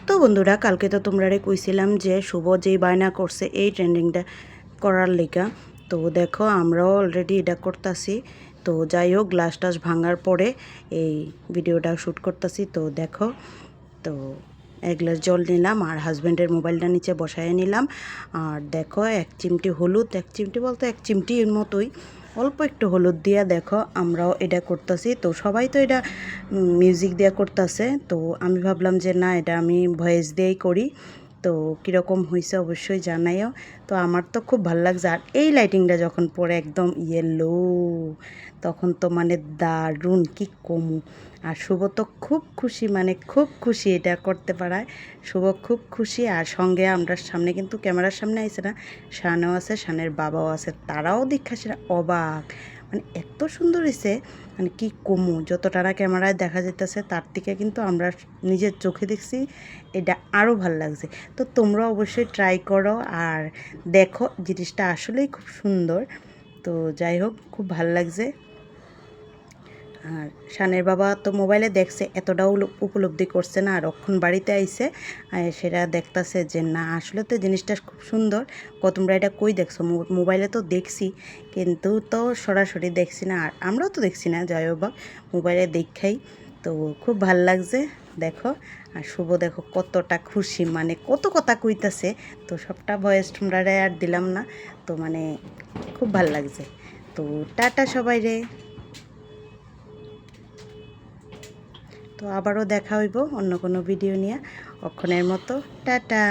তো বন্ধুরা কালকে তো তোমরা কইছিলাম যে শুভ যেই বায়না করছে এই ট্রেন্ডিংটা করার লিগা। তো দেখো আমরাও অলরেডি এটা করতেছি। তো যাই হোক গ্লাস টাস ভাঙার পরে এই ভিডিওটা শ্যুট করতেছি। তো দেখো, তো এক গ্লাস জল নিলাম আর হাজব্যান্ডের মোবাইলটা নিচে বসায় নিলাম। আর দেখো এক চিমটি হলুদ, এক চিমটি বলতে এক চিমটির মতোই অল্প একটু হলুদ দিয়া দেখো আমরাও এটা করতেছি। তো সবাই তো এটা মিউজিক দিয়া করতেছে। তো আমি ভাবলাম যে না, এটা আমি ভয়েস দিয়েই করি। তো কীরকম হয়েছে অবশ্যই জানাইও। তো আমার তো খুব ভালো লাগছে। আর এই লাইটিংটা যখন পরে একদম ইয়েলো, তখন তো মানে দারুণ, কি কমু। আর শুভ তো খুব খুশি, মানে খুব খুশি এটা করতে পারায়। শুভ খুব খুশি। আর সঙ্গে আমরা সামনে কিন্তু ক্যামেরার সামনে আইছে না, শানও আছে, শানের বাবাও আছে। তারাও দেখা সেটা অবাক, মানে এত সুন্দর হয়েছে, মানে কি কমু। যতটা না ক্যামেরায় দেখা যেতেছে তার থেকে কিন্তু আমরা নিজের চোখে দেখছি, এটা আরও ভাল লাগছে। তো তোমরা অবশ্যই ট্রাই করো আর দেখো, জিনিসটা আসলেই খুব সুন্দর। তো যাই হোক, খুব ভাল লাগছে। আর শানের বাবা তো মোবাইলে দেখছে, এতটাও উপলব্ধি করছে না। আর অক্ষণ বাড়িতে আইছে, সেটা দেখতেছে যে না আসলে তো জিনিসটা খুব সুন্দর। তোমরা এটা কই দেখছো? মোবাইলে তো দেখছি, কিন্তু তো সরাসরি দেখছি না। আর আমরাও তো দেখছি না, যাই হোক মোবাইলে দেখাই। তো খুব ভাল লাগছে দেখো। আর শুভ দেখো কতটা খুশি, মানে কত কথা কইতাছে। তো সবটা ভয়েস তোমরা আর দিলাম না। তো মানে খুব ভাল লাগছে। তো টাটা সবাই রে। তো আবারও দেখা হইব অন্য কোনো ভিডিও নিয়ে। অক্ষণের মতো টাটা।